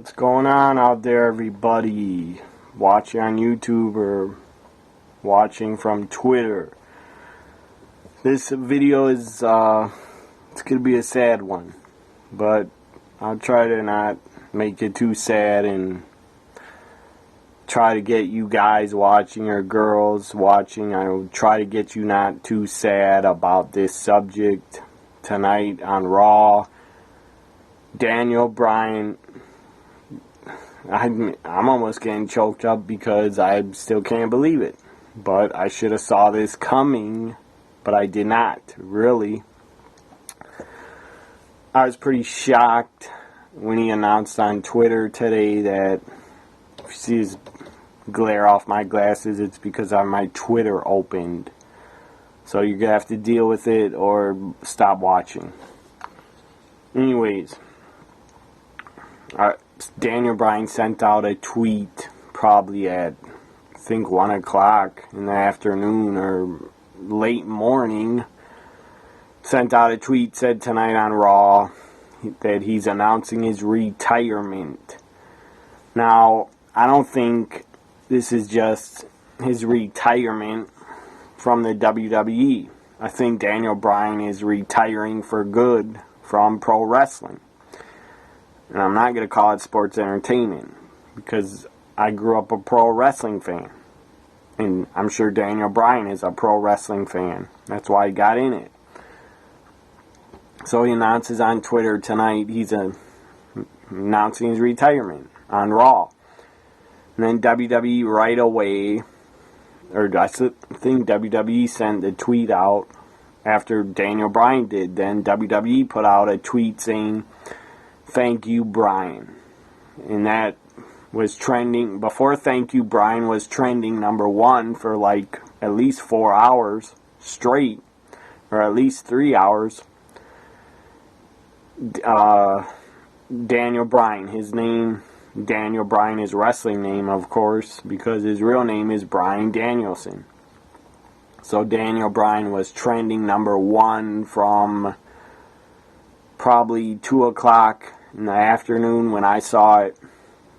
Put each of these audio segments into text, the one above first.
What's going on out there, everybody? Watching on YouTube or watching from Twitter. This video is, it's going to be a sad one. But I'll try to not make it too sad and try to get you guys watching or girls watching. I will try to get you not too sad about this subject tonight on Raw. Bryan. I'm almost getting choked up because I still can't believe it. But I should have saw this coming, but I did not, really. I was pretty shocked when he announced on Twitter today that, if you see his glare off my glasses, it's because my Twitter opened. So you're going to have to deal with it or stop watching. Anyways, Bryan sent out a tweet probably at, I think, 1 o'clock in the afternoon or late morning. Sent out a tweet, said tonight on Raw that he's announcing his retirement. Now, I don't think this is just his retirement from the WWE. I think Bryan is retiring for good from pro wrestling. And I'm not going to call it sports entertainment because I grew up a pro wrestling fan. And I'm sure Bryan is a pro wrestling fan. That's why he got in it. So he announces on Twitter tonight he's announcing his retirement on Raw. And then WWE right away, or I think WWE sent the tweet out after Bryan did. Then WWE put out a tweet saying, "Thank you, Bryan." And that was trending. Before "Thank you, Bryan" was trending _1 for like at least 4 hours straight, or at least 3 hours. Bryan, his name, Bryan, his wrestling name, of course, because his real name is Bryan Danielson. So Bryan was trending #1 from probably 2 o'clock in the afternoon when I saw it.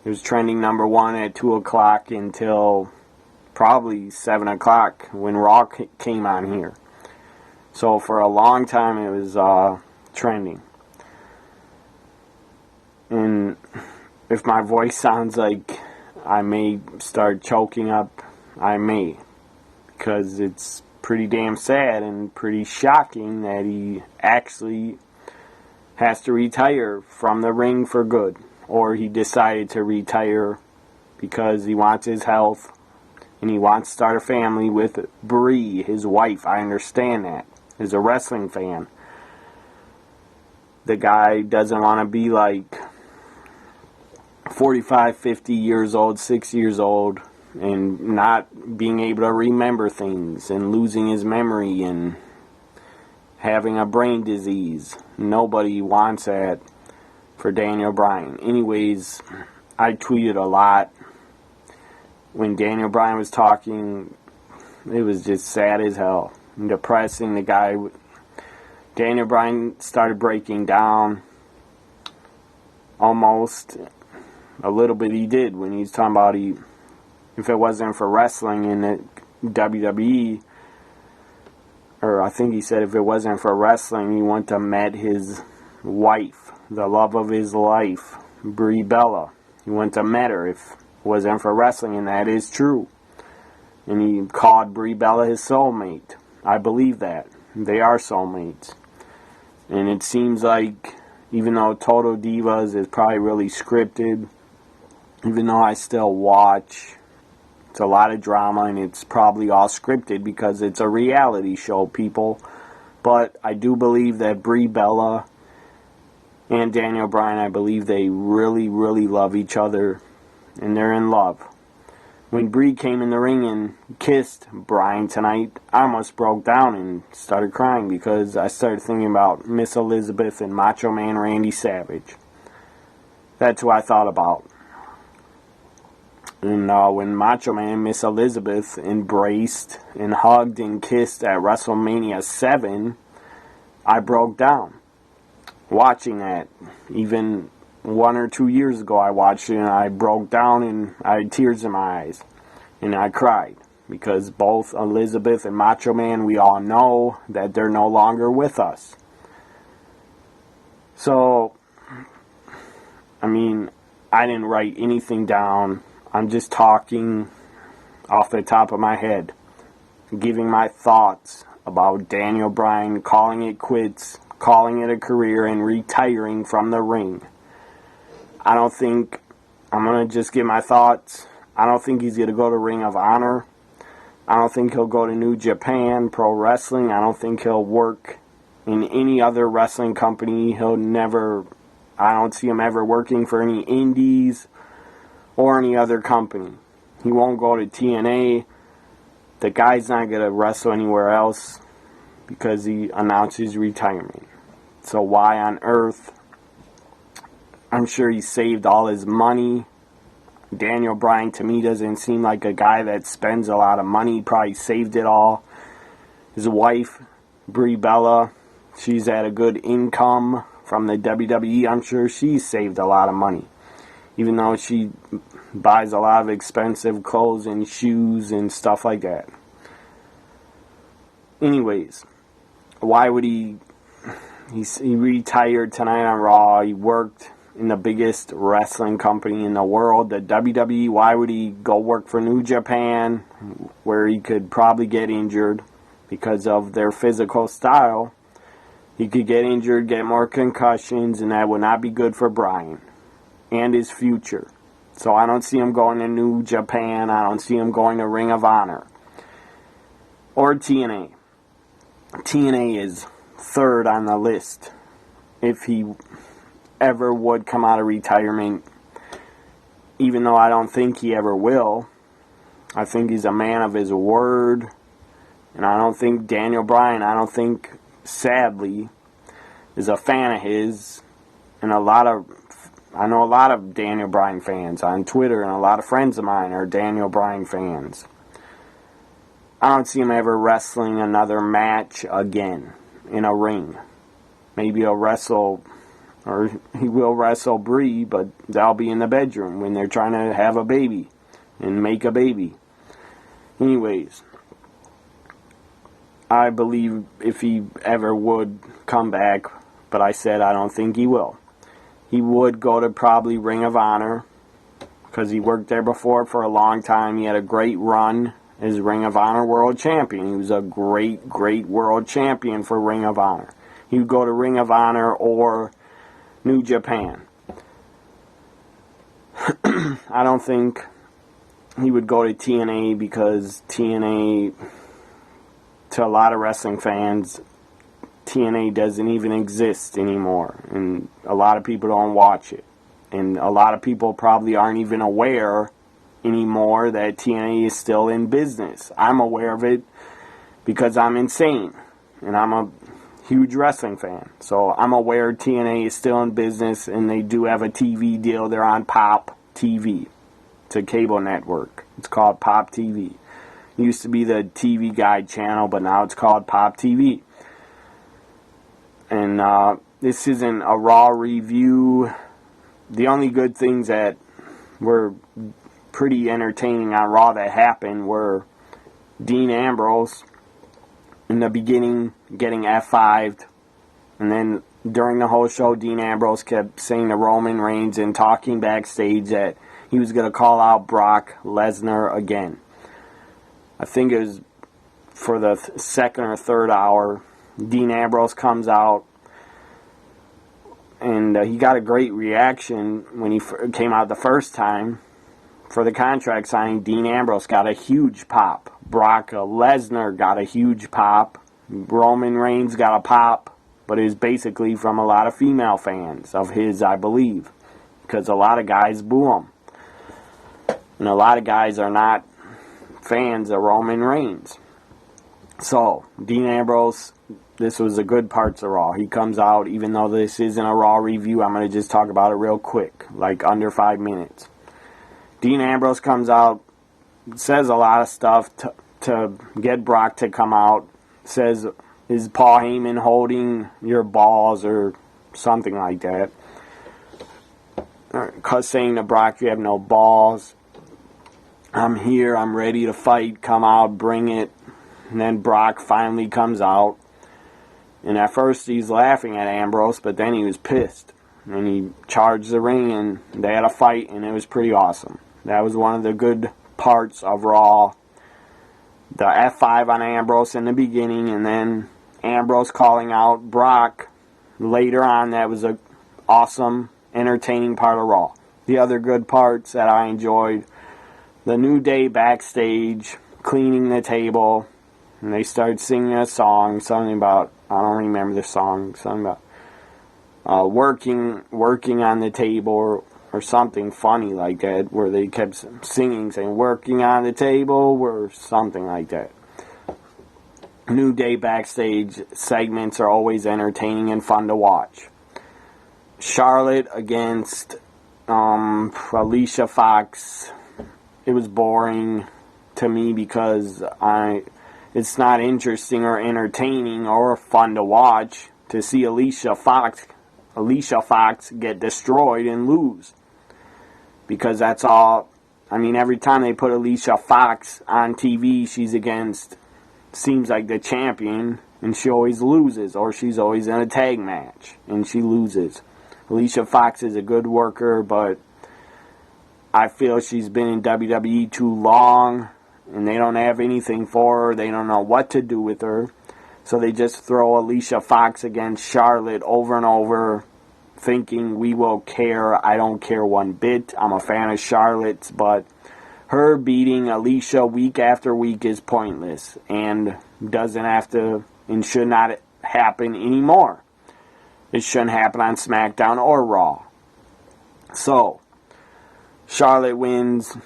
It was trending #1 at 2 o'clock until probably 7 o'clock when Raw came on here. So for a long time it was trending. And if my voice sounds like I may start choking up, I may. Because it's pretty damn sad and pretty shocking that he actually has to retire from the ring for good. Or he decided to retire because he wants his health and he wants to start a family with Brie, his wife. I understand that. As a wrestling fan, the guy doesn't want to be like 45, 50 years old, 6 years old, and not being able to remember things and losing his memory and having a brain disease. Nobody wants that for Bryan. Anyways, I tweeted a lot when Bryan was talking. It was just sad as hell and depressing. The guy, Bryan, started breaking down almost a little bit. He did when he was talking about if it wasn't for wrestling in the WWE, or I think he said if it wasn't for wrestling, he wouldn't have met his wife, the love of his life, Brie Bella. He wouldn't have met her if it wasn't for wrestling, and that is true. And he called Brie Bella his soulmate. I believe that. They are soulmates. And it seems like, even though Total Divas is probably really scripted, even though I still watch, it's a lot of drama and it's probably all scripted because it's a reality show, people. But I do believe that Brie Bella and Bryan, I believe they really, really love each other and they're in love. When Brie came in the ring and kissed Bryan tonight, I almost broke down and started crying because I started thinking about Miss Elizabeth and Macho Man Randy Savage. That's who I thought about. And when Macho Man and Miss Elizabeth embraced and hugged and kissed at WrestleMania 7, I broke down watching that. Even 1 or 2 years ago I watched it and I broke down and I had tears in my eyes. And I cried. Because both Elizabeth and Macho Man, we all know that they're no longer with us. So, I mean, I didn't write anything down. I'm just talking off the top of my head. Giving my thoughts about Daniel Bryan calling it quits, calling it a career, and retiring from the ring. I don't think, I'm going to just give my thoughts. I don't think he's going to go to Ring of Honor. I don't think he'll go to New Japan Pro Wrestling. I don't think he'll work in any other wrestling company. I don't see him ever working for any indies or any other company. He won't go to TNA. The guy's not going to wrestle anywhere else because he announced his retirement. So why on earth? I'm sure he saved all his money. Daniel Bryan, to me, doesn't seem like a guy that spends a lot of money. He probably saved it all. His wife, Brie Bella, she's had a good income from the WWE. I'm sure she saved a lot of money. Even though she buys a lot of expensive clothes and shoes and stuff like that. Anyways, why would he retired tonight on Raw. He worked in the biggest wrestling company in the world, the WWE. Why would he go work for New Japan, where he could probably get injured because of their physical style? He could get injured, get more concussions, and that would not be good for Bryan and his future. So I don't see him going to New Japan. I don't see him going to Ring of Honor or TNA. TNA is third on the list if he ever would come out of retirement, even though I don't think he ever will. I think he's a man of his word, and I don't think Daniel Bryan, sadly, is a fan of his, and I know a lot of Daniel Bryan fans on Twitter, and a lot of friends of mine are Daniel Bryan fans. I don't see him ever wrestling another match again in a ring. Maybe he'll wrestle, or he will wrestle Brie, but that'll be in the bedroom when they're trying to have a baby and make a baby. Anyways, I believe if he ever would come back, but I said I don't think he will. He would go to probably Ring of Honor because he worked there before for a long time. He had a great run as Ring of Honor World Champion. He was a great, great World Champion for Ring of Honor. He would go to Ring of Honor or New Japan. I don't think he would go to TNA because TNA, to a lot of wrestling fans, TNA doesn't even exist anymore. And a lot of people don't watch it. And a lot of people probably aren't even aware anymore that TNA is still in business. I'm aware of it because I'm insane. And I'm a huge wrestling fan. So I'm aware TNA is still in business, and they do have a TV deal. They're on Pop TV. It's a cable network. It's called Pop TV. It used to be the TV Guide channel, but now it's called Pop TV. And this isn't a Raw review. The only good things that were pretty entertaining on Raw that happened were Dean Ambrose in the beginning getting F5'd, and then during the whole show Dean Ambrose kept saying to Roman Reigns and talking backstage that he was going to call out Brock Lesnar again. I think it was for the second or third hour. Dean Ambrose comes out, and he got a great reaction when he came out the first time. For the contract signing, Dean Ambrose got a huge pop. Brock Lesnar got a huge pop. Roman Reigns got a pop, but it was basically from a lot of female fans of his, I believe, because a lot of guys boo him. And a lot of guys are not fans of Roman Reigns. So, Dean Ambrose, this was the good parts of Raw. He comes out, even though this isn't a Raw review, I'm going to just talk about it real quick, like under 5 minutes. Dean Ambrose comes out, says a lot of stuff to get Brock to come out. Says, is Paul Heyman holding your balls or something like that. saying to Brock, "You have no balls. I'm here. I'm ready to fight. Come out. Bring it." And then Brock finally comes out. And at first he's laughing at Ambrose, but then he was pissed. And he charged the ring, and they had a fight, and it was pretty awesome. That was one of the good parts of Raw. The F5 on Ambrose in the beginning, and then Ambrose calling out Brock later on. That was a awesome, entertaining part of Raw. The other good parts that I enjoyed, the New Day backstage, cleaning the table, and they started singing a song, something about, I don't remember the song, something about working on the table or something funny like that, where they kept singing, saying working on the table or something like that. New Day backstage segments are always entertaining and fun to watch. Charlotte against Alicia Fox, it was boring to me because it's not interesting or entertaining or fun to watch to see Alicia Fox get destroyed and lose. Because that's all, I mean, every time they put Alicia Fox on TV, she's against, seems like the champion, and she always loses, or she's always in a tag match, and she loses. Alicia Fox is a good worker, but I feel she's been in WWE too long, and they don't have anything for her. They don't know what to do with her. So they just throw Alicia Fox against Charlotte over and over, thinking we will care. I don't care one bit. I'm a fan of Charlotte's, but her beating Alicia week after week is pointless and doesn't have to and should not happen anymore. It shouldn't happen on SmackDown or Raw. So, Charlotte wins.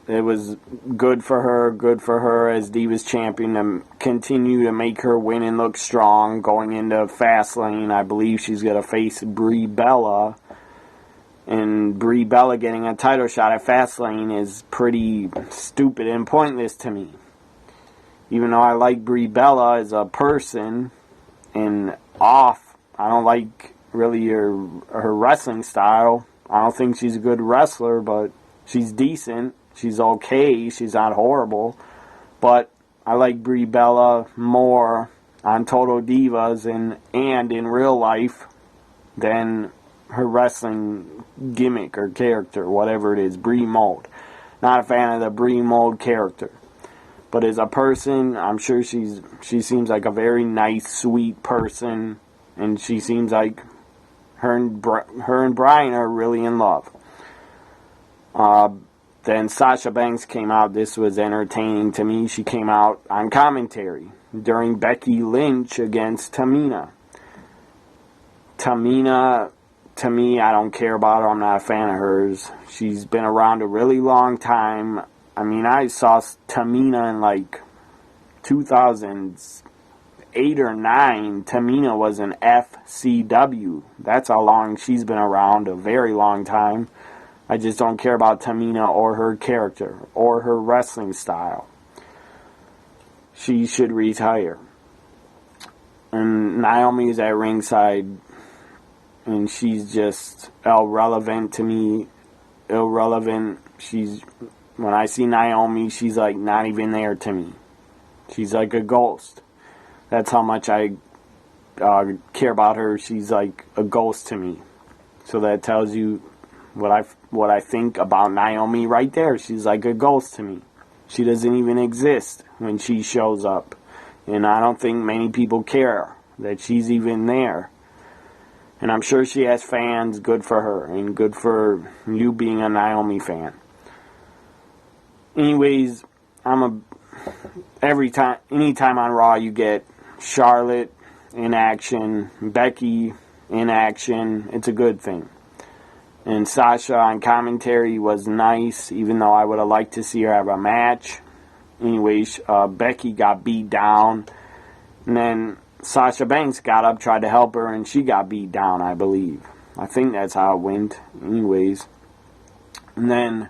It was good for her as Divas Champion to continue to make her win and look strong going into Fastlane. I believe she's going to face Brie Bella. And Brie Bella getting a title shot at Fastlane is pretty stupid and pointless to me. Even though I like Brie Bella as a person and I don't like really her wrestling style. I don't think she's a good wrestler, but she's decent. She's okay. She's not horrible. But I like Brie Bella more on Total Divas and in real life than her wrestling gimmick or character, whatever it is, Brie Mold. Not a fan of the Brie Mold character. But as a person, I'm sure she seems like a very nice, sweet person. And she seems like her and Bryan are really in love. Then Sasha Banks came out. This was entertaining to me. She came out on commentary during Becky Lynch against Tamina. Tamina, to me, I don't care about her. I'm not a fan of hers. She's been around a really long time. I mean, I saw Tamina in like 2008 or 9. Tamina was an FCW. That's how long she's been around, a very long time. I just don't care about Tamina or her character or her wrestling style. She should retire. And Naomi is at ringside, and she's just irrelevant to me. Irrelevant. When I see Naomi, she's like not even there to me. She's like a ghost. That's how much I care about her. She's like a ghost to me. So that tells you what I think about Naomi right there. She's like a ghost to me. She doesn't even exist when she shows up. And I don't think many people care that she's even there. And I'm sure she has fans. Good for her. And good for you being a Naomi fan. Anyways, anytime on Raw you get Charlotte in action, Becky in action, it's a good thing. And Sasha on commentary was nice, even though I would have liked to see her have a match. Anyways, Becky got beat down. And then Sasha Banks got up, tried to help her, and she got beat down, I believe. I think that's how it went. Anyways. And then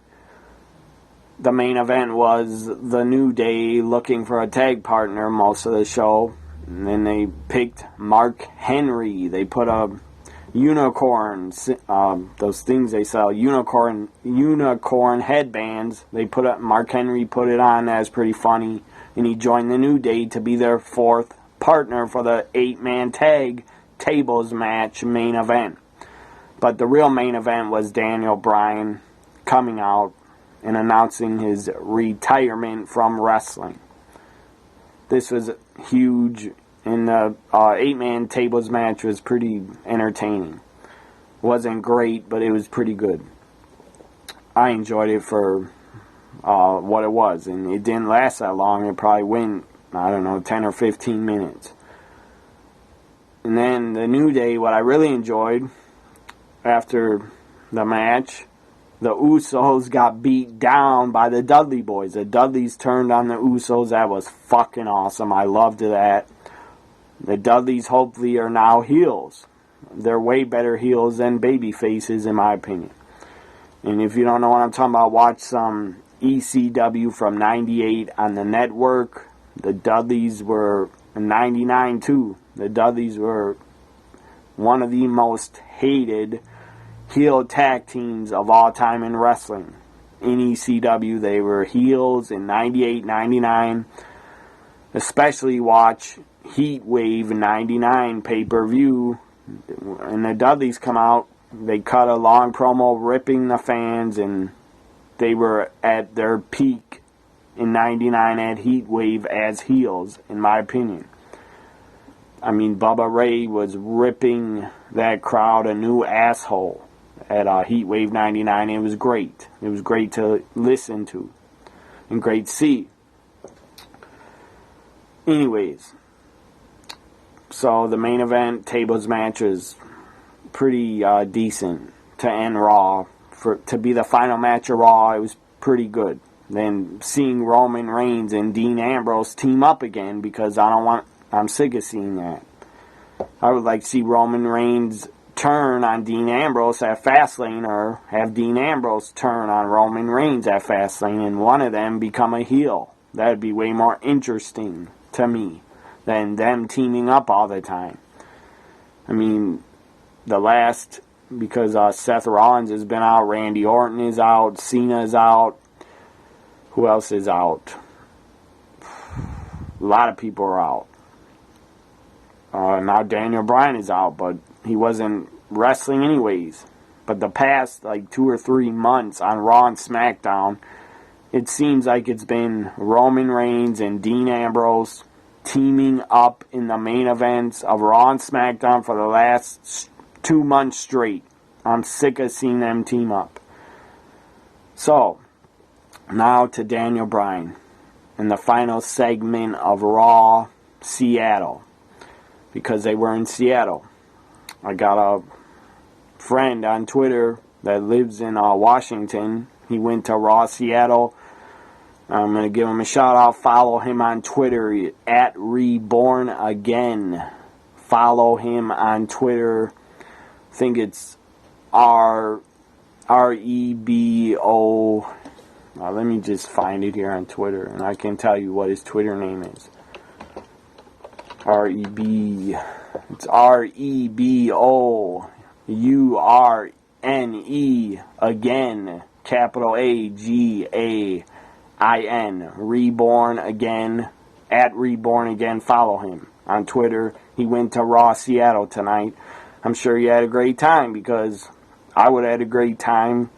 the main event was the New Day looking for a tag partner most of the show. And then they picked Mark Henry. They put a unicorns, those things they sell, unicorn headbands. They put up, Mark Henry put it on. That's pretty funny. And he joined the New Day to be their fourth partner for the 8-man tag tables match main event. But the real main event was Daniel Bryan coming out and announcing his retirement from wrestling. This was huge, and the 8-man tables match was pretty entertaining. Wasn't great, but it was pretty good. I enjoyed it for what it was, and it didn't last that long. It probably went, I don't know, 10 or 15 minutes. And then the New Day, what I really enjoyed after the match, the Usos got beat down by the Dudley Boys. The Dudleys turned on the Usos. That was fucking awesome. I loved that. The Dudleys hopefully are now heels. They're way better heels than baby faces, in my opinion. And if you don't know what I'm talking about, watch some ECW from 98 on the network. The Dudleys were in 99 too. The Dudleys were one of the most hated heel tag teams of all time in wrestling. In ECW, they were heels in 98, 99. Especially watch Heat Wave 99 pay-per-view. And the Dudleys come out, they cut a long promo ripping the fans, and they were at their peak in 99 at Heat Wave as heels, in my opinion. I mean, Bubba Ray was ripping that crowd a new asshole at Heat Wave 99. It was great. It was great to listen to and great to see. Anyways, so the main event tables match was pretty decent to end Raw. To be the final match of Raw, it was pretty good. Then seeing Roman Reigns and Dean Ambrose team up again, because I'm sick of seeing that. I would like to see Roman Reigns turn on Dean Ambrose at Fastlane, or have Dean Ambrose turn on Roman Reigns at Fastlane, and one of them become a heel. That would be way more interesting to me than them teaming up all the time. I mean, because Seth Rollins has been out, Randy Orton is out, Cena is out. Who else is out? A lot of people are out. Now Daniel Bryan is out, but he wasn't wrestling anyways. But the past 2 or 3 months on Raw and SmackDown, it seems like it's been Roman Reigns and Dean Ambrose teaming up in the main events of Raw and SmackDown for the last 2 months straight. I'm sick of seeing them team up. So, now to Daniel Bryan in the final segment of Raw Seattle, because they were in Seattle. I got a friend on Twitter that lives in Washington. He went to Raw Seattle. I'm going to give him a shout out. Follow him on Twitter at Reborn Again. Follow him on Twitter. I think it's REBO. Let me just find it here on Twitter, and I can tell you what his Twitter name is. It's REBOURNE again, capital AGAIN, Reborn Again, at Reborn Again. Follow him on Twitter. He went to Raw Seattle tonight. I'm sure he had a great time, because I would have had a great time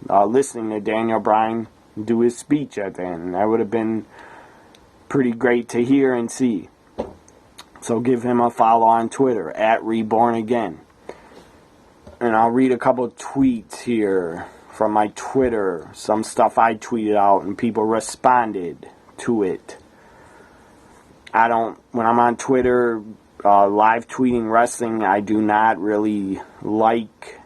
listening to Daniel Bryan do his speech at the end. That would have been pretty great to hear and see. So give him a follow on Twitter, at Reborn Again. And I'll read a couple tweets here from my Twitter. Some stuff I tweeted out and people responded to it. When I'm on Twitter live tweeting wrestling, I do not really like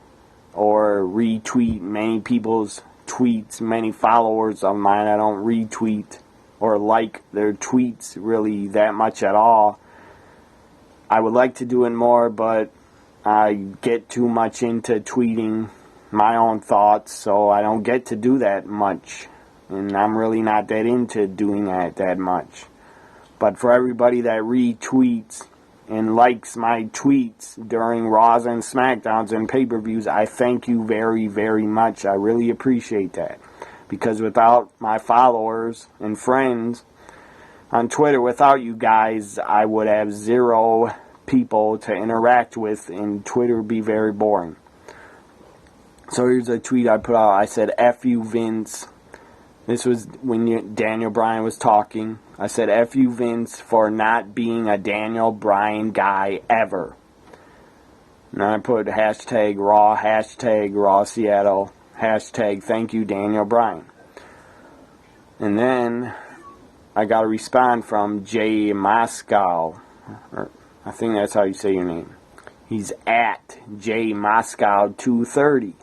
or retweet many people's tweets, many followers of mine. I don't retweet or like their tweets really that much at all. I would like to do it more, but I get too much into tweeting my own thoughts, so I don't get to do that much. And I'm really not that into doing that much. But for everybody that retweets and likes my tweets during Raws and SmackDowns and pay-per-views, I thank you very, very much. I really appreciate that. Because without my followers and friends on Twitter, without you guys, I would have 0 people to interact with, and Twitter would be very boring. So here's a tweet I put out. I said, F you, Vince. This was when Daniel Bryan was talking. I said, F you, Vince, for not being a Daniel Bryan guy ever. And I put hashtag Raw Seattle, hashtag thank you, Daniel Bryan. And then I got a response from Jay Moscow. I think that's how you say your name. He's at J Moscow 230.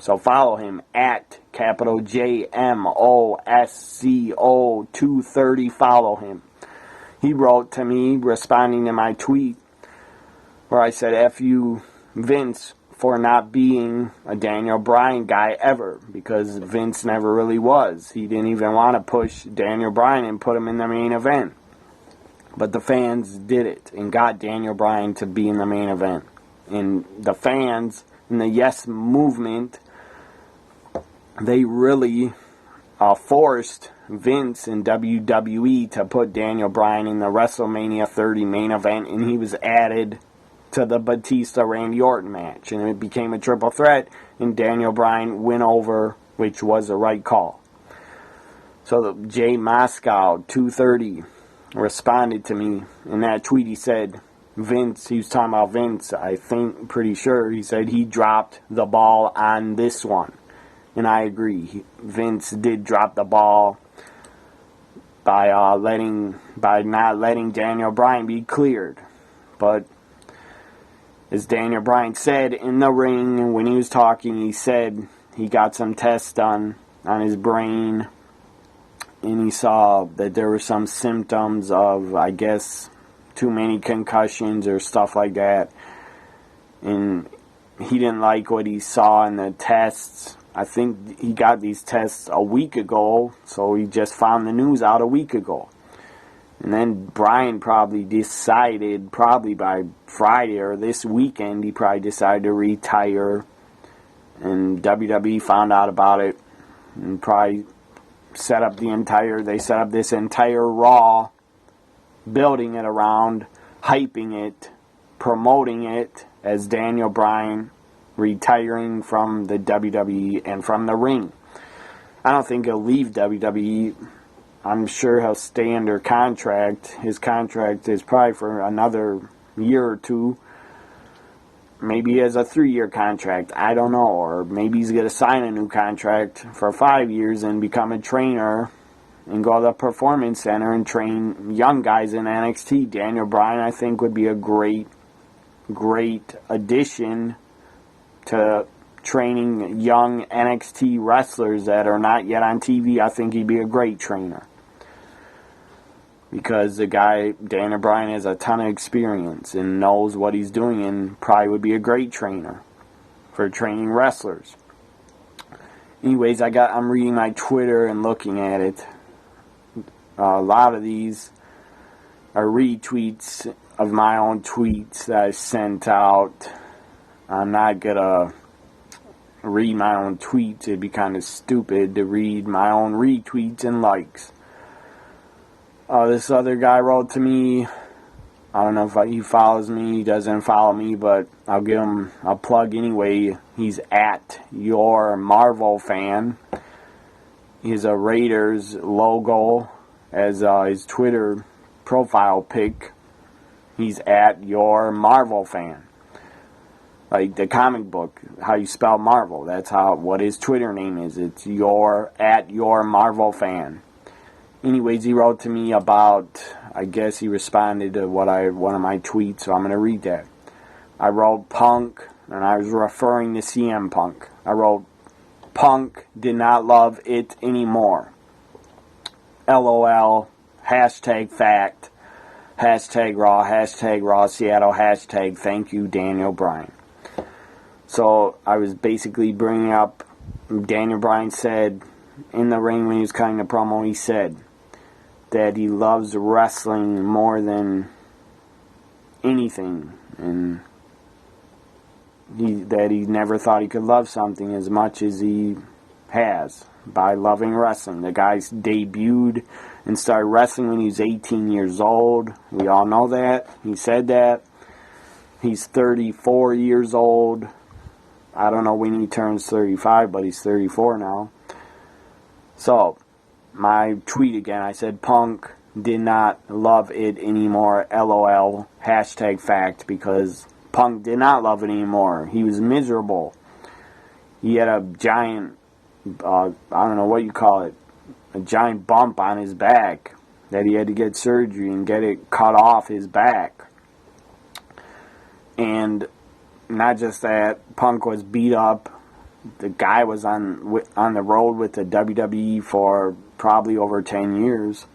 So follow him at capital JMOSCO 230. Follow him. He wrote to me responding to my tweet where I said, F you, Vince, for not being a Daniel Bryan guy ever, because Vince never really was. He didn't even want to push Daniel Bryan and put him in the main event. But the fans did it and got Daniel Bryan to be in the main event. And the fans and the Yes Movement, they really forced Vince and WWE to put Daniel Bryan in the WrestleMania 30 main event, and he was added to the Batista-Randy Orton match. And it became a triple threat, and Daniel Bryan went over, which was the right call. So Jay Moscow 230 responded to me in that tweet. He said, Vince, he was talking about Vince, I think, pretty sure. He said he dropped the ball on this one. And I agree. Vince did drop the ball by not letting Daniel Bryan be cleared. But as Daniel Bryan said in the ring when he was talking, he said he got some tests done on his brain, and he saw that there were some symptoms of, I guess, too many concussions or stuff like that. And he didn't like what he saw in the tests. I think he got these tests a week ago, so he just found the news out a week ago. And then Bryan probably decided, probably by Friday or this weekend, he probably decided to retire. And WWE found out about it and probably set up this entire Raw, building it around, hyping it, promoting it as Daniel Bryan retiring from the WWE and from the ring. I don't think he'll leave WWE. I'm sure he'll stay under contract. His contract is probably for another year or two. Maybe he has a 3-year contract. I don't know. Or maybe he's going to sign a new contract for 5 years and become a trainer and go to the Performance Center and train young guys in NXT. Daniel Bryan, I think, would be a great addition to training young NXT wrestlers that are not yet on TV. I think he'd be a great trainer. Because the guy, Daniel Bryan, has a ton of experience and knows what he's doing, and probably would be a great trainer for training wrestlers. Anyways, I'm reading my Twitter and looking at it. A lot of these are retweets of my own tweets that I sent out. I'm not gonna read my own tweets. It'd be kind of stupid to read my own retweets and likes. This other guy wrote to me. I don't know if he follows me. He doesn't follow me, but I'll give him a plug anyway. He's at Your Marvel Fan. He has a Raiders logo as his Twitter profile pic. He's at Your Marvel Fan. Like the comic book, how you spell Marvel. That's what his Twitter name is. It's at Your Marvel Fan. Anyways, he wrote to me about, I guess he responded to one of my tweets, so I'm going to read that. I wrote Punk, and I was referring to CM Punk. I wrote, Punk did not love it anymore. LOL, hashtag fact, hashtag Raw Seattle, hashtag thank you Daniel Bryan. So I was basically bringing up, Daniel Bryan said in the ring when he was cutting the promo, he said that he loves wrestling more than anything, and that he never thought he could love something as much as he has by loving wrestling. The guy debuted and started wrestling when he was 18 years old. We all know that. He said that. He's 34 years old. I don't know when he turns 35, but he's 34 now. So, my tweet again, I said Punk did not love it anymore, LOL, hashtag fact, because Punk did not love it anymore. He was miserable. He had a giant, I don't know what you call it, a giant bump on his back that he had to get surgery and get it cut off his back. And not just that, Punk was beat up. The guy was on the road with the WWE for probably over 10 years.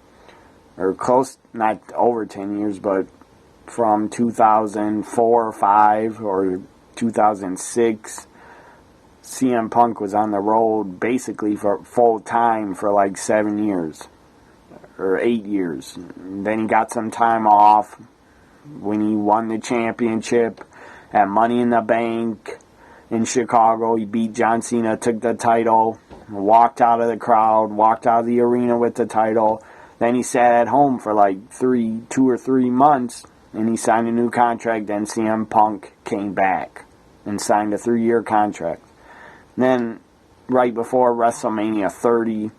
Or close, not over 10 years, but from 2004 or 5 or 2006, CM Punk was on the road basically for full time for like 7 years or 8 years. And then he got some time off when he won the championship at Money in the Bank in Chicago. He beat John Cena, took the title, walked out of the crowd, walked out of the arena with the title. Then he sat at home for like 2 or 3 months, and he signed a new contract. Then CM Punk came back and signed a 3-year contract. Then, right before WrestleMania 30,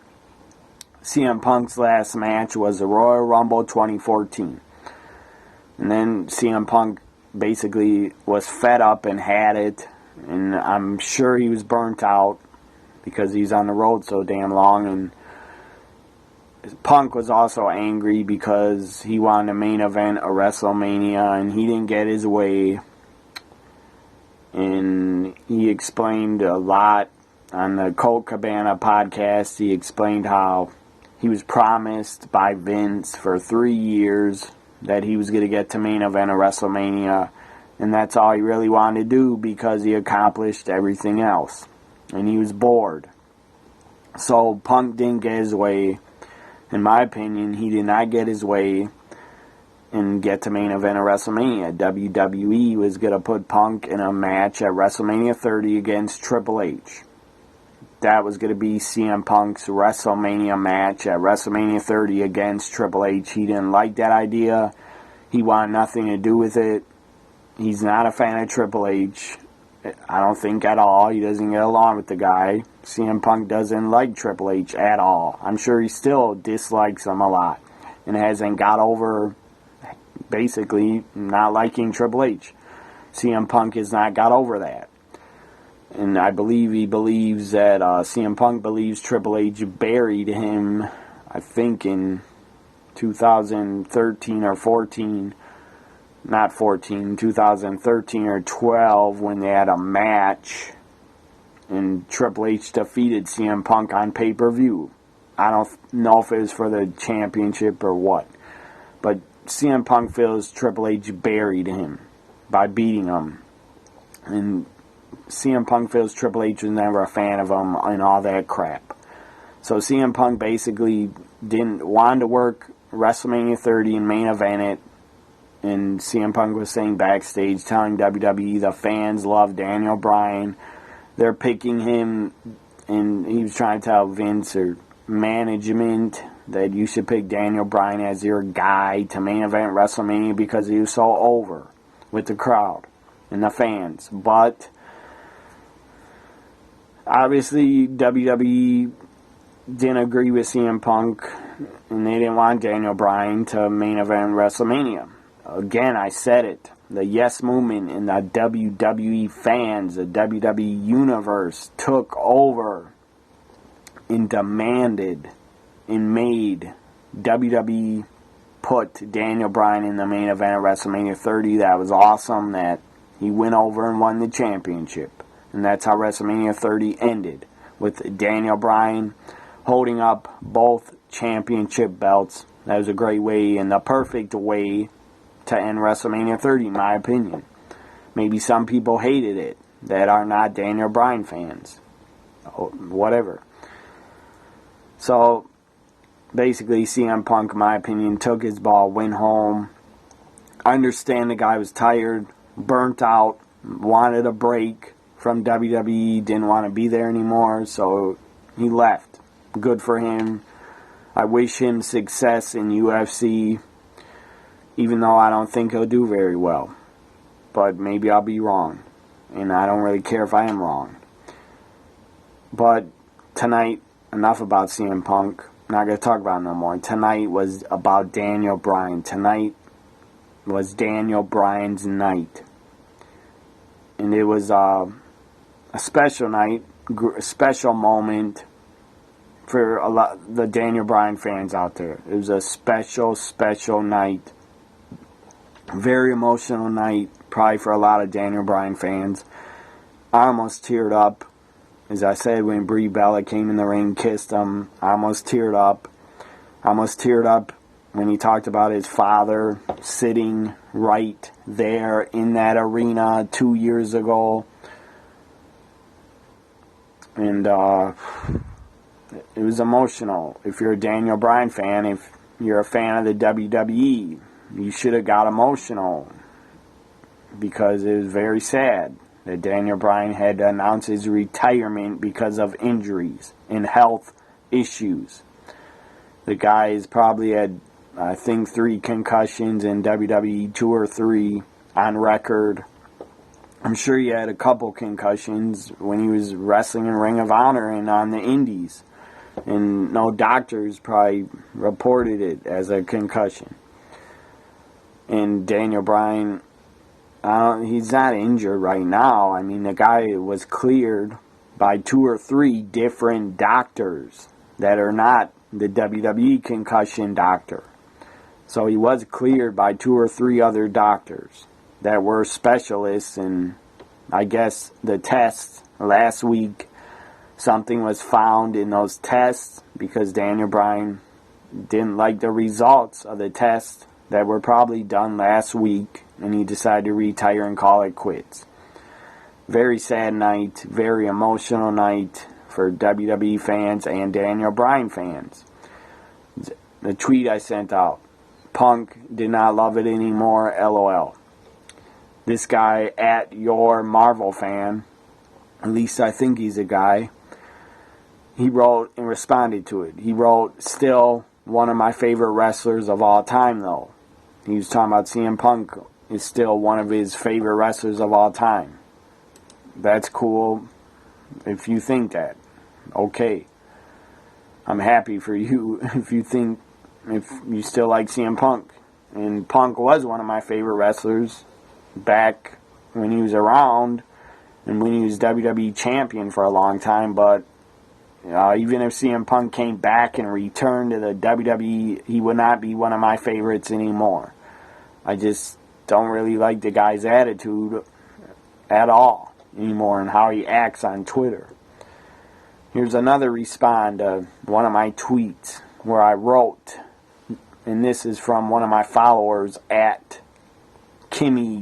CM Punk's last match was the Royal Rumble 2014. And then CM Punk basically was fed up and had it. And I'm sure he was burnt out because he's on the road so damn long. And Punk was also angry because he wanted a main event a WrestleMania and he didn't get his way. And he explained a lot on the Colt Cabana podcast. He explained how he was promised by Vince for 3 years that he was going to get to main event a WrestleMania. And that's all he really wanted to do because he accomplished everything else. And he was bored. So Punk didn't get his way. In my opinion, he did not get his way and get to main event of WrestleMania. WWE was going to put Punk in a match at WrestleMania 30 against Triple H. That was going to be CM Punk's WrestleMania match at WrestleMania 30 against Triple H. He didn't like that idea. He wanted nothing to do with it. He's not a fan of Triple H. I don't think at all. He doesn't get along with the guy. CM Punk doesn't like Triple H at all. I'm sure he still dislikes him a lot and hasn't got over basically not liking Triple H. CM Punk has not got over that. And I believe he believes that CM Punk believes Triple H buried him, I think in 2013 or 14. Not 14, 2013 or 12 when they had a match and Triple H defeated CM Punk on pay-per-view. I don't know if it was for the championship or what. But CM Punk feels Triple H buried him by beating him. And CM Punk feels Triple H was never a fan of him and all that crap. So CM Punk basically didn't want to work WrestleMania 30 and main event it. And CM Punk was saying backstage, telling WWE the fans love Daniel Bryan. They're picking him, and he was trying to tell Vince or management that you should pick Daniel Bryan as your guy to main event WrestleMania because he was so over with the crowd and the fans. But obviously WWE didn't agree with CM Punk, and they didn't want Daniel Bryan to main event WrestleMania. Again, I said it. The Yes Movement and the WWE fans, the WWE Universe took over and demanded and made WWE put Daniel Bryan in the main event of WrestleMania 30. That was awesome that he went over and won the championship. And that's how WrestleMania 30 ended, with Daniel Bryan holding up both championship belts. That was a great way and the perfect way to end WrestleMania 30, in my opinion. Maybe some people hated it that are not Daniel Bryan fans. Whatever. So, basically, CM Punk, in my opinion, took his ball, went home. I understand the guy was tired, burnt out, wanted a break from WWE, didn't want to be there anymore, so he left. Good for him. I wish him success in UFC, even though I don't think he'll do very well. But maybe I'll be wrong, and I don't really care if I am wrong. But tonight, enough about CM Punk. I'm not going to talk about it no more. Tonight was about Daniel Bryan. Tonight was Daniel Bryan's night. And it was a special night, a special moment for a lot the Daniel Bryan fans out there. It was a special, special night. Very emotional night, probably for a lot of Daniel Bryan fans. I almost teared up. As I said, when Brie Bella came in the ring, kissed him, I almost teared up. I almost teared up when he talked about his father sitting right there in that arena 2 years ago. And it was emotional. If you're a Daniel Bryan fan, if you're a fan of the WWE, you should have got emotional, because it was very sad that Daniel Bryan had to announce his retirement because of injuries and health issues. The guy's probably had, I think, 3 concussions in WWE, 2 or 3 on record. I'm sure he had a couple concussions when he was wrestling in Ring of Honor and on the Indies. And no doctors probably reported it as a concussion. And Daniel Bryan, he's not injured right now. I mean, the guy was cleared by 2 or 3 different doctors that are not the WWE concussion doctor. So he was cleared by 2 or 3 other doctors that were specialists. And I guess the tests last week, something was found in those tests because Daniel Bryan didn't like the results of the tests that were probably done last week, and he decided to retire and call it quits. Very sad night, very emotional night for WWE fans and Daniel Bryan fans. The tweet I sent out, Punk did not love it anymore, LOL. This guy, at your Marvel fan, at least I think he's a guy, he wrote and responded to it. He wrote, still one of my favorite wrestlers of all time, though. He was talking about CM Punk is still one of his favorite wrestlers of all time. That's cool if you think that. Okay. I'm happy for you if you still like CM Punk. And Punk was one of my favorite wrestlers back when he was around and when he was WWE champion for a long time. But even if CM Punk came back and returned to the WWE, he would not be one of my favorites anymore. I just don't really like the guy's attitude at all anymore and how he acts on Twitter. Here's another respond to one of my tweets where I wrote, and this is from one of my followers at Kimmy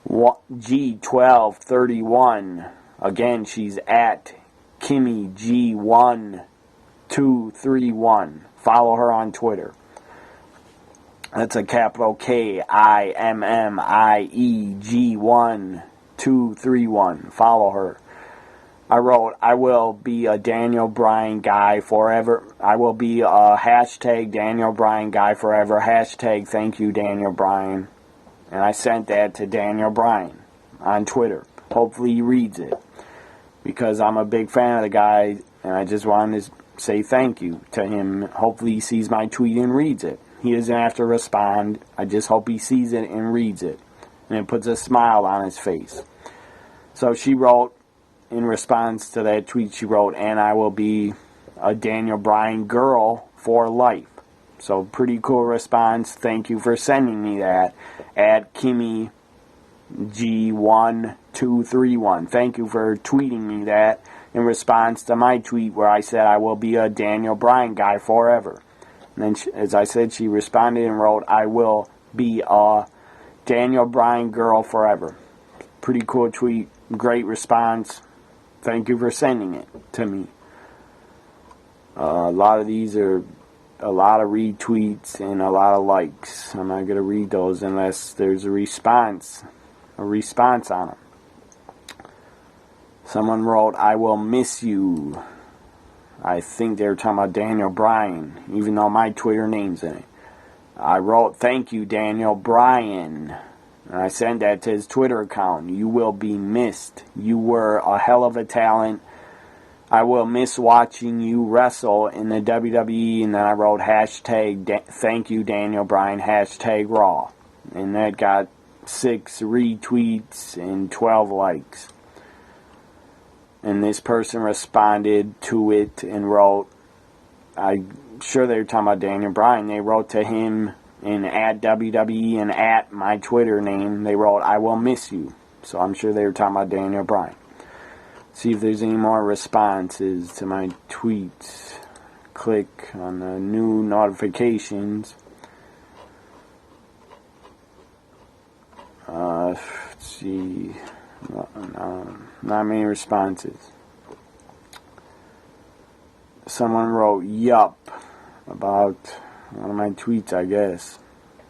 G1231. Again, she's at Kimmy G1231. Follow her on Twitter. That's a capital KIMMIEG1231. Follow her. I wrote, I will be a Daniel Bryan guy forever. I will be a hashtag Daniel Bryan guy forever. Hashtag thank you, Daniel Bryan. And I sent that to Daniel Bryan on Twitter. Hopefully he reads it, because I'm a big fan of the guy, and I just wanted to say thank you to him. Hopefully he sees my tweet and reads it. He doesn't have to respond. I just hope he sees it and reads it. And it puts a smile on his face. So she wrote, in response to that tweet, she wrote, and I will be a Daniel Bryan girl for life. So pretty cool response. Thank you for sending me that. At Kimmy G1231. Thank you for tweeting me that in response to my tweet where I said I will be a Daniel Bryan guy forever. And then, as I said, she responded and wrote, I will be a Daniel Bryan girl forever. Pretty cool tweet. Great response. Thank you for sending it to me. A lot of these are a lot of retweets and a lot of likes. I'm not going to read those unless there's a response on them. Someone wrote, "I will miss you." I think they were talking about Daniel Bryan, even though my Twitter name's in it. I wrote, "Thank you, Daniel Bryan." And I sent that to his Twitter account. "You will be missed. You were a hell of a talent. I will miss watching you wrestle in the WWE." And then I wrote hashtag thank you Daniel Bryan, hashtag Raw. And that got 6 retweets and 12 likes. And this person responded to it and wrote, I'm sure they were talking about Daniel Bryan. They wrote to him in at WWE and at my Twitter name. They wrote, "I will miss you." So I'm sure they were talking about Daniel Bryan. See if there's any more responses to my tweets. Click on the new notifications. Let's see. No, not many responses. Someone wrote "yup" about one of my tweets, I guess.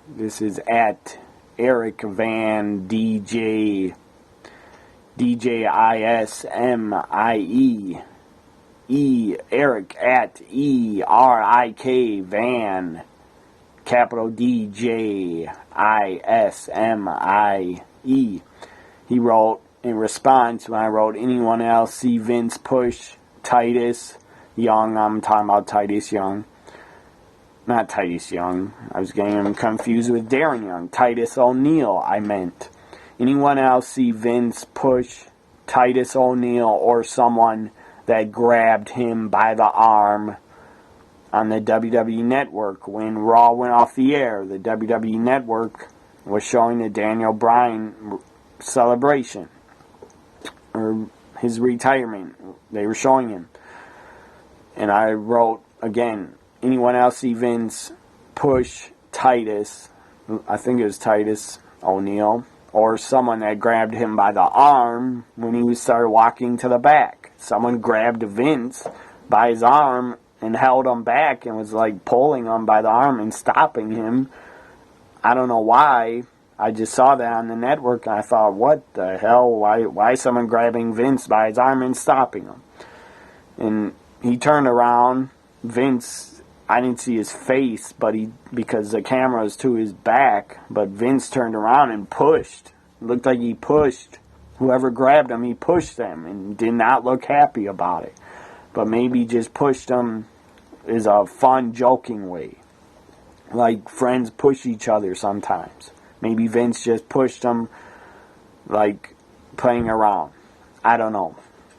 This is at Eric Van DJ. DJISMIE. Eric at ERIK Van. Capital DJISMIE. He wrote in response when I wrote, "Anyone else see Vince push Titus Young?" I'm talking about Titus Young. Not Titus Young. I was getting him confused with Darren Young. Titus O'Neil, I meant. Anyone else see Vince push Titus O'Neil or someone that grabbed him by the arm on the WWE Network when Raw went off the air? The WWE Network was showing the Daniel Bryan celebration, or his retirement. They were showing him. And I wrote, again, anyone else see Vince push Titus, I think it was Titus O'Neil, or someone that grabbed him by the arm when he started walking to the back? Someone grabbed Vince by his arm and held him back and was like pulling him by the arm and stopping him. I don't know why. I just saw that on the network and I thought, what the hell? Why is someone grabbing Vince by his arm and stopping him? And he turned around. Vince, I didn't see his face, but because the camera was to his back, but Vince turned around and pushed. It looked like he pushed. Whoever grabbed him, he pushed them and did not look happy about it. But maybe just pushed him is a fun, joking way. Like friends push each other sometimes. Maybe Vince just pushed him like playing around. I don't know.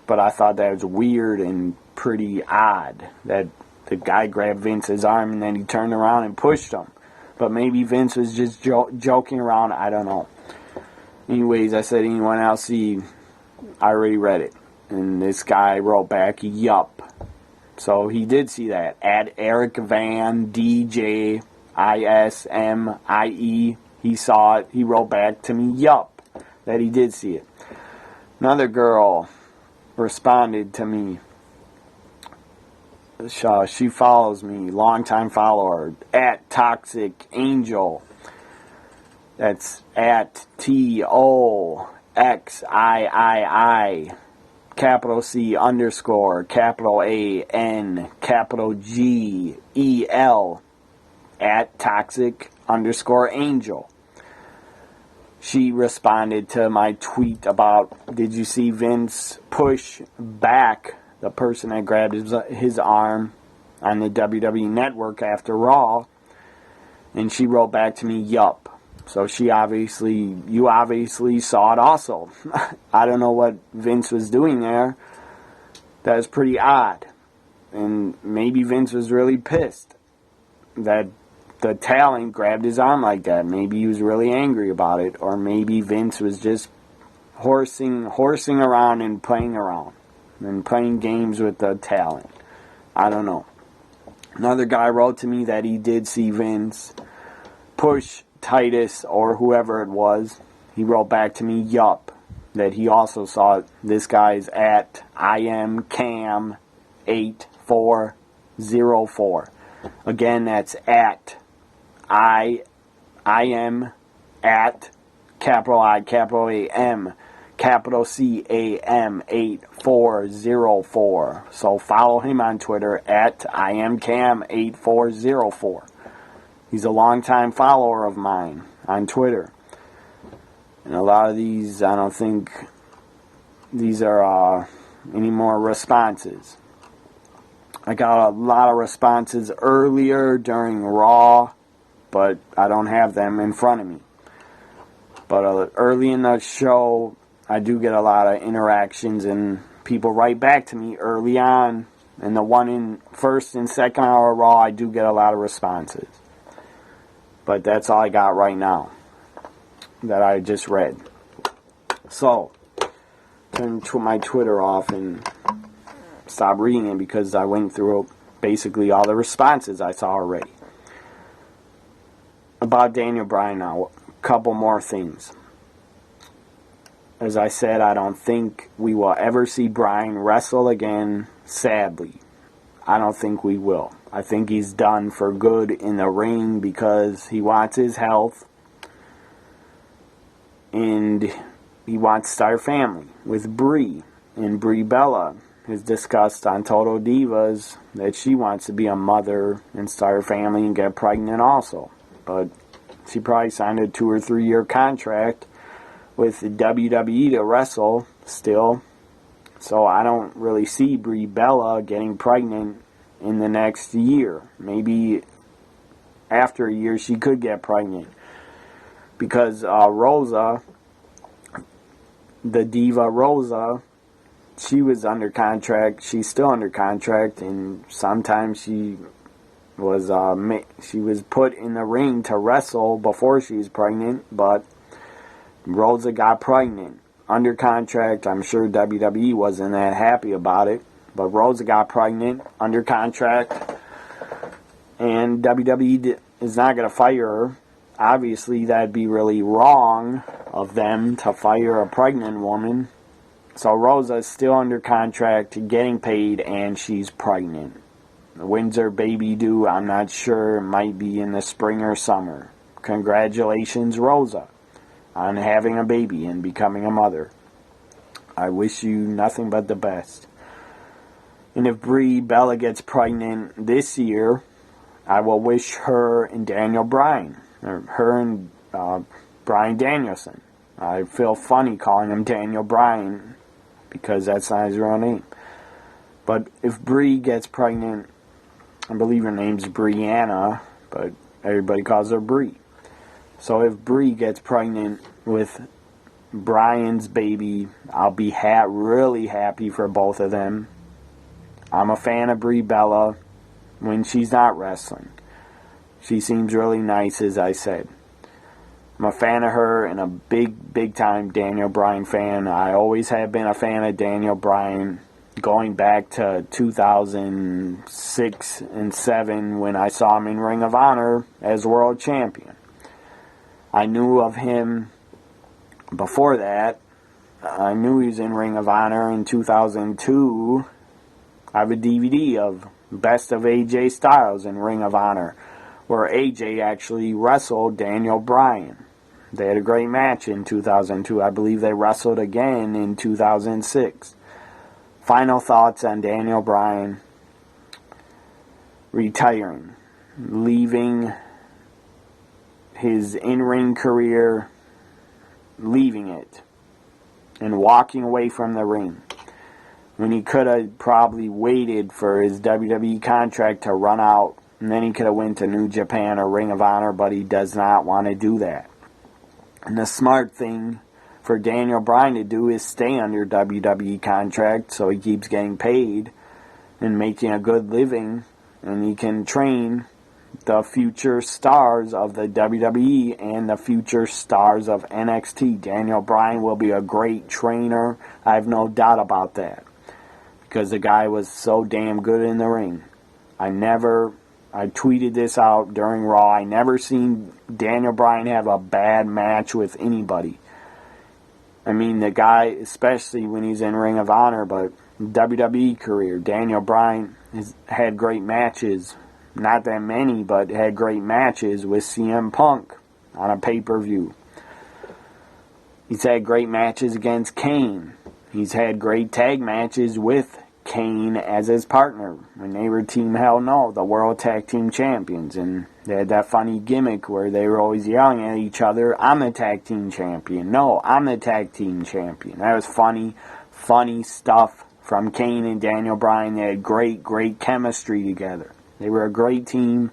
But I thought that was weird and pretty odd that the guy grabbed Vince's arm and then he turned around and pushed him. But maybe Vince was just joking around. I don't know. Anyways, I said, anyone else see? I already read it. And this guy wrote back, "yup." So he did see that. At Eric Van DJ ISMIE. He saw it. He wrote back to me, "yup," that he did see it. Another girl responded to me. She follows me, longtime follower, at Toxic Angel. That's at TOXIII, capital C _ capital AN, capital GEL, at Toxic _ Angel. She responded to my tweet about, did you see Vince push back the person that grabbed his arm on the WWE Network after Raw? And she wrote back to me, "yup." So you obviously saw it also. I don't know what Vince was doing there. That was pretty odd. And maybe Vince was really pissed that the talent grabbed his arm like that. Maybe he was really angry about it. Or maybe Vince was just horsing around and playing around. And playing games with the talent. I don't know. Another guy wrote to me that he did see Vince push Titus or whoever it was. He wrote back to me, "yup," that he also saw it. This guy's at IMCam8404. Again, that's at I am at capital I, capital A M, capital CAM 8404. So follow him on Twitter at IamCam 8404. He's a longtime follower of mine on Twitter. And a lot of these, I don't think these are any more responses. I got a lot of responses earlier during Raw, but I don't have them in front of me. But early in the show, I do get a lot of interactions and people write back to me early on. And the one in first and second hour of Raw, I do get a lot of responses. But that's all I got right now that I just read. So, turn my Twitter off and stop reading it because I went through basically all the responses I saw already. About Daniel Bryan now, a couple more things. As I said, I don't think we will ever see Bryan wrestle again, sadly. I don't think we will. I think he's done for good in the ring because he wants his health and he wants to start a family with Brie. And Brie Bella has discussed on Total Divas that she wants to be a mother and start a family and get pregnant also. But she probably signed a 2 or 3 year contract with the WWE to wrestle still. So I don't really see Brie Bella getting pregnant in the next year. Maybe after a year she could get pregnant. Because Rosa, the diva Rosa, she was under contract. She's still under contract, and sometimes she was put in the ring to wrestle before she was pregnant, but Rosa got pregnant under contract. I'm sure WWE wasn't that happy about it, but Rosa got pregnant under contract, and WWE is not going to fire her. Obviously, that'd be really wrong of them to fire a pregnant woman. So Rosa is still under contract, getting paid, and she's pregnant. When's her baby due? I'm not sure. It might be in the spring or summer. Congratulations, Rosa, on having a baby and becoming a mother. I wish you nothing but the best. And if Brie Bella gets pregnant this year, I will wish her and Daniel Bryan, or her and Bryan Danielson. I feel funny calling him Daniel Bryan because that's not his real name. But if Brie gets pregnant, I believe her name's Brianna, but everybody calls her Brie. So if Brie gets pregnant with Bryan's baby, I'll be really happy for both of them. I'm a fan of Brie Bella when she's not wrestling. She seems really nice, as I said. I'm a fan of her and a big time Daniel Bryan fan. I always have been a fan of Daniel Bryan going back to 2006 and 7 when I saw him in Ring of Honor as world champion. I knew of him before that. I knew he was in Ring of Honor in 2002. I have a DVD of Best of AJ Styles in Ring of Honor, where AJ actually wrestled Daniel Bryan. They had a great match in 2002. I believe they wrestled again in 2006. Final thoughts on Daniel Bryan retiring, leaving his in-ring career, leaving it, and walking away from the ring, when he could have probably waited for his WWE contract to run out, and then he could have went to New Japan or Ring of Honor, but he does not want to do that. And the smart thing for Daniel Bryan to do is stay under WWE contract so he keeps getting paid and making a good living, and he can train the future stars of the WWE and the future stars of NXT. Daniel Bryan will be a great trainer. I have no doubt about that, because the guy was so damn good in the ring. I tweeted this out during Raw. I never seen Daniel Bryan have a bad match with anybody. I mean, the guy, especially when he's in Ring of Honor, but WWE career, Daniel Bryan has had great matches. not that many, but had great matches with CM Punk on a pay-per-view. He's had great matches against Kane. He's had great tag matches with Kane as his partner when they were Team Hell No, the World Tag Team Champions. And they had that funny gimmick where they were always yelling at each other, I'm the Tag Team Champion. No, I'm the Tag Team Champion. That was funny stuff from Kane and Daniel Bryan. They had great chemistry together. They were a great team.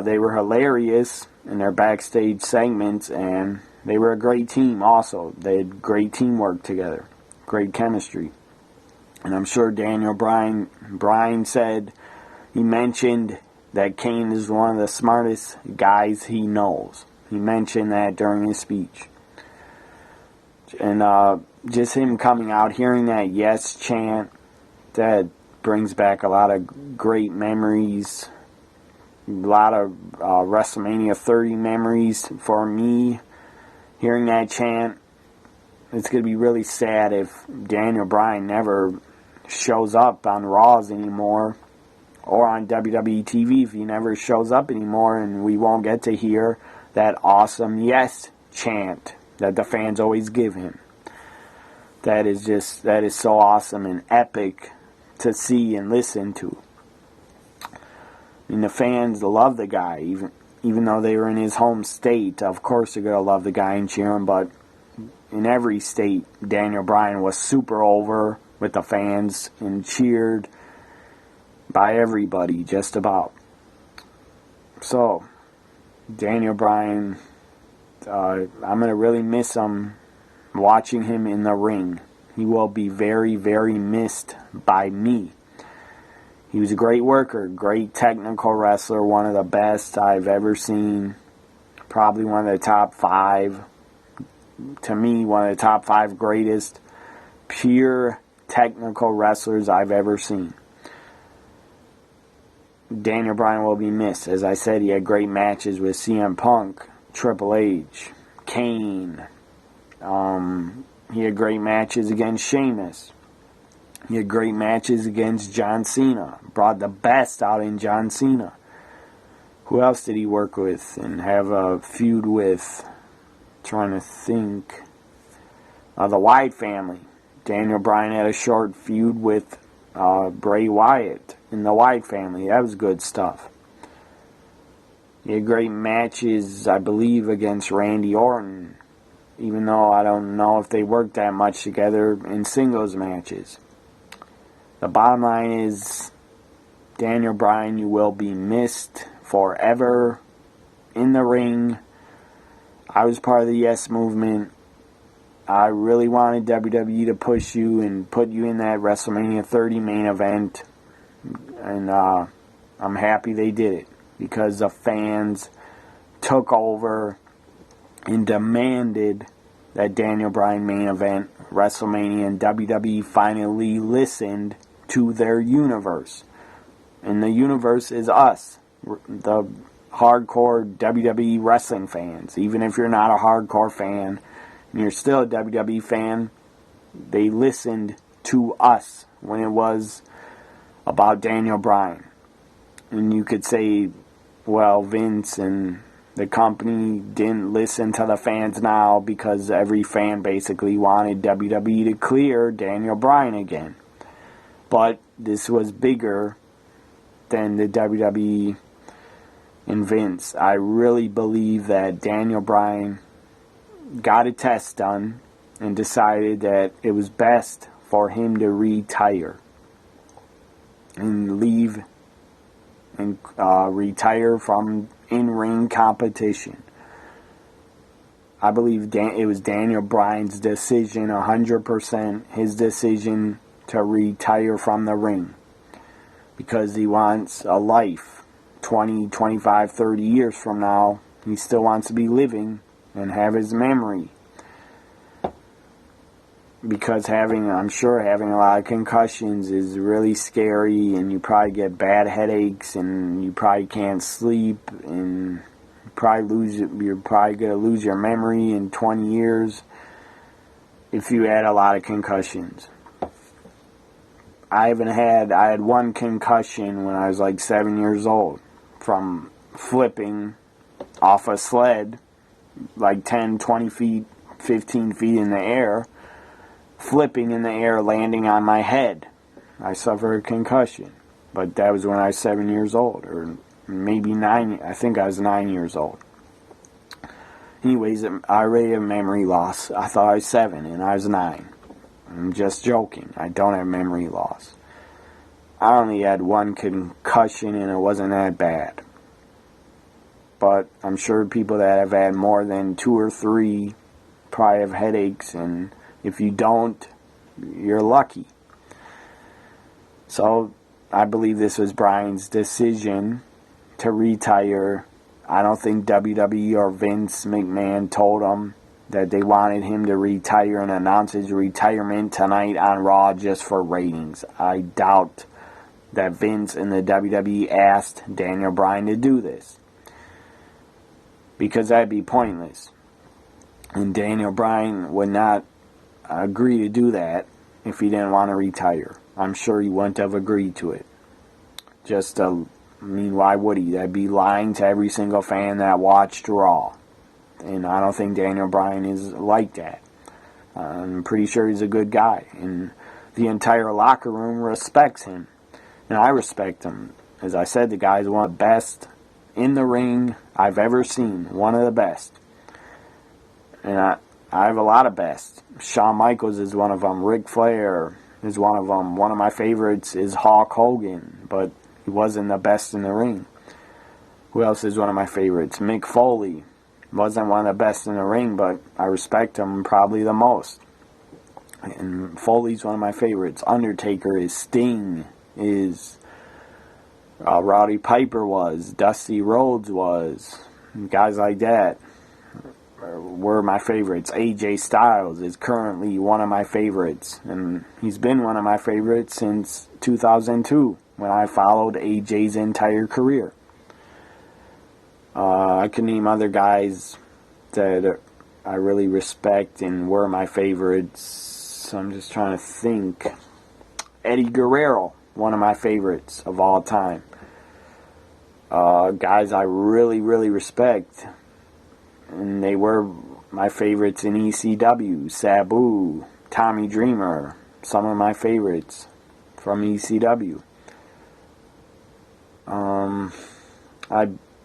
They were hilarious in their backstage segments, and they were a great team also. They had great teamwork together, great chemistry. And I'm sure Bryan said, he mentioned that Kane is one of the smartest guys he knows. He mentioned that during his speech. And just him coming out, hearing that yes chant, that brings back a lot of great memories. A lot of WrestleMania 30 memories for me. Hearing that chant, it's going to be really sad if Daniel Bryan never shows up on Raws anymore or on WWE TV. If he never shows up anymore, and we won't get to hear that awesome yes chant that the fans always give him. That is so awesome and epic to see and listen to. And the fans love the guy, even though they were in his home state. Of course they're going to love the guy and cheer him, but in every state, Daniel Bryan was super over with the fans and cheered by everybody, just about. So, Daniel Bryan, I'm going to really miss him, watching him in the ring. He will be very, very missed by me. He was a great worker, great technical wrestler, one of the best I've ever seen. Probably one of the top 5. To me, one of the top 5 greatest pure technical wrestlers I've ever seen. Daniel Bryan will be missed. As I said, he had great matches with CM Punk, Triple H, Kane. He had great matches against Sheamus. He had great matches against John Cena. Brought the best out in John Cena. Who else did he work with and have a feud with? Trying to think. The Wyatt family. Daniel Bryan had a short feud with Bray Wyatt in the Wyatt family. That was good stuff. He had great matches, I believe, against Randy Orton. Even though I don't know if they worked that much together in singles matches. The bottom line is, Daniel Bryan, you will be missed forever in the ring. I was part of the Yes Movement. I really wanted WWE to push you and put you in that WrestleMania 30 main event. And I'm happy they did it, because the fans took over and demanded that Daniel Bryan main event WrestleMania, and WWE finally listened to their universe. And the universe is us, the hardcore WWE wrestling fans. Even if you're not a hardcore fan and you're still a WWE fan, they listened to us when it was about Daniel Bryan. And you could say, well, Vince and the company didn't listen to the fans now because every fan basically wanted WWE to clear Daniel Bryan again. But this was bigger than the WWE and Vince. I really believe that Daniel Bryan got a test done and decided that it was best for him to retire and leave and retire from in-ring competition. I believe it was Daniel Bryan's decision, 100% his decision to retire from the ring, because he wants a life 20, 25, 30 years from now. He still wants to be living and have his memory. Because I'm sure having a lot of concussions is really scary, and you probably get bad headaches, and you probably can't sleep, and you're probably going to lose your memory in 20 years if you had a lot of concussions. I had one concussion when I was like 7 years old from flipping off a sled like 10, 20 feet, 15 feet in the air, flipping in the air, landing on my head. I suffered a concussion. But that was when I was 7 years old, or maybe 9. I think I was 9 years old. Anyways, I already have memory loss. I thought I was 7 and I was 9. I'm just joking. I don't have memory loss. I only had one concussion and it wasn't that bad. But I'm sure people that have had more than 2 or 3 probably have headaches, and if you don't, you're lucky. So I believe this was Bryan's decision to retire. I don't think WWE or Vince McMahon told him that they wanted him to retire and announce his retirement tonight on Raw just for ratings. I doubt that Vince and the WWE asked Daniel Bryan to do this, because that'd be pointless. And Daniel Bryan would not agree to do that if he didn't want to retire. I'm sure he wouldn't have agreed to it. Why would he? That'd be lying to every single fan that watched Raw. And I don't think Daniel Bryan is like that. I'm pretty sure he's a good guy. And the entire locker room respects him. And I respect him. As I said, the guy is one of the best in the ring I've ever seen. One of the best. And I have a lot of best. Shawn Michaels is one of them. Ric Flair is one of them. One of my favorites is Hulk Hogan. But he wasn't the best in the ring. Who else is one of my favorites? Mick Foley. Wasn't one of the best in the ring, but I respect him probably the most. And Foley's one of my favorites. Undertaker is. Sting is. Roddy Piper was. Dusty Rhodes was. Guys like that were my favorites. AJ Styles is currently one of my favorites. And he's been one of my favorites since 2002, when I followed AJ's entire career. I can name other guys that I really respect and were my favorites. I'm just trying to think. Eddie Guerrero, one of my favorites of all time. Guys I really, really respect. And they were my favorites in ECW. Sabu, Tommy Dreamer, some of my favorites from ECW.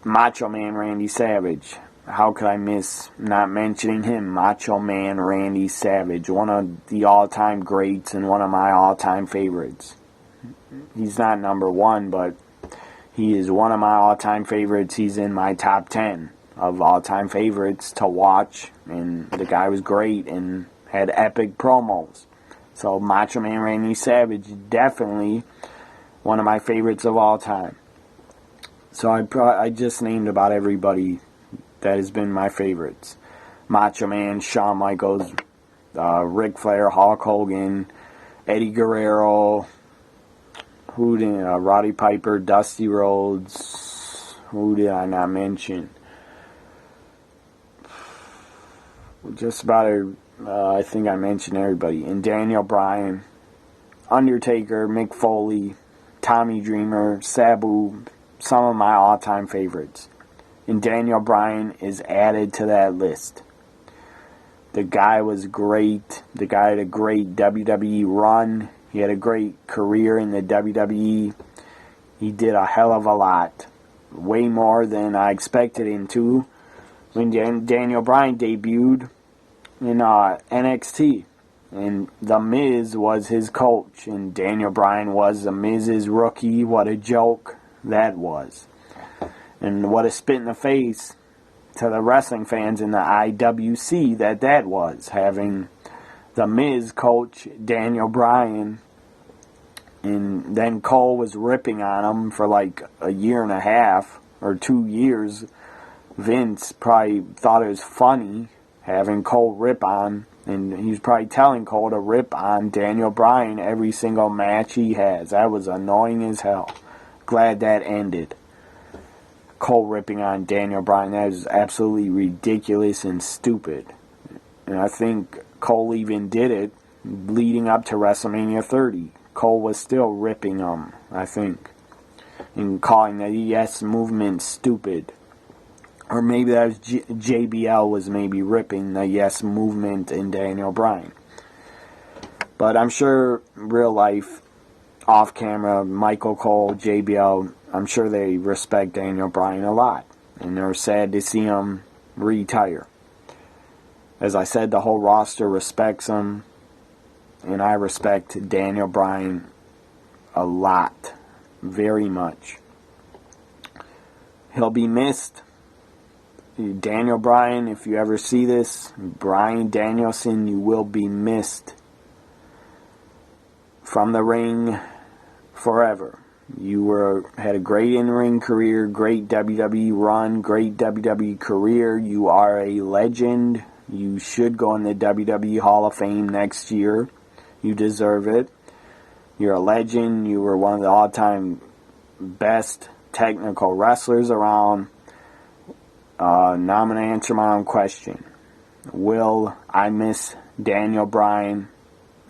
Macho Man Randy Savage. How could I miss not mentioning him? Macho Man Randy Savage, one of the all-time greats and one of my all-time favorites. He's not number 1, but he is one of my all-time favorites. He's in my top 10 of all-time favorites to watch, and the guy was great and had epic promos. So Macho Man Randy Savage, definitely one of my favorites of all time. So I just named about everybody that has been my favorites. Macho Man, Shawn Michaels, Ric Flair, Hulk Hogan, Eddie Guerrero, Roddy Piper, Dusty Rhodes. Who did I not mention? Just about, I think I mentioned everybody. And Daniel Bryan, Undertaker, Mick Foley, Tommy Dreamer, Sabu, some of my all-time favorites. And Daniel Bryan is added to that list. The guy was great. The guy had a great WWE run. He had a great career in the WWE. He did a hell of a lot. Way more than I expected him to. When Daniel Bryan debuted in NXT. And The Miz was his coach. And Daniel Bryan was The Miz's rookie. What a joke that was. And what a spit in the face to the wrestling fans in the IWC that was. Having The Miz coach Daniel Bryan. And then Cole was ripping on him for like a year and a half or 2 years. Vince probably thought it was funny having Cole rip on. And he was probably telling Cole to rip on Daniel Bryan every single match he has. That was annoying as hell. Glad that ended. Cole ripping on Daniel Bryan, that is absolutely ridiculous and stupid. And I think Cole even did it leading up to WrestleMania 30. Cole was still ripping him, I think, and calling the Yes Movement stupid. Or maybe that was JBL was maybe ripping the Yes Movement and Daniel Bryan. But I'm sure real life, off camera, Michael Cole, JBL, I'm sure they respect Daniel Bryan a lot. And they're sad to see him retire. As I said, the whole roster respects him. And I respect Daniel Bryan a lot. Very much. He'll be missed. Daniel Bryan, if you ever see this, Bryan Danielson, you will be missed from the ring forever. You had a great in-ring career, great WWE run, great WWE career. You are a legend. You should go in the WWE Hall of Fame next year. You deserve it. You're a legend. You were one of the all-time best technical wrestlers around. Now I'm going to answer my own question. Will I miss Daniel Bryan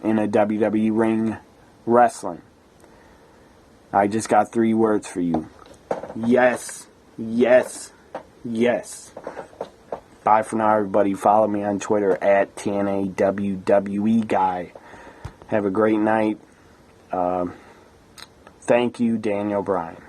in a WWE ring wrestling? I just got 3 words for you. Yes, yes, yes. Bye for now, everybody. Follow me on Twitter at TNAWWE Guy. Have a great night. Thank you, Daniel Bryan.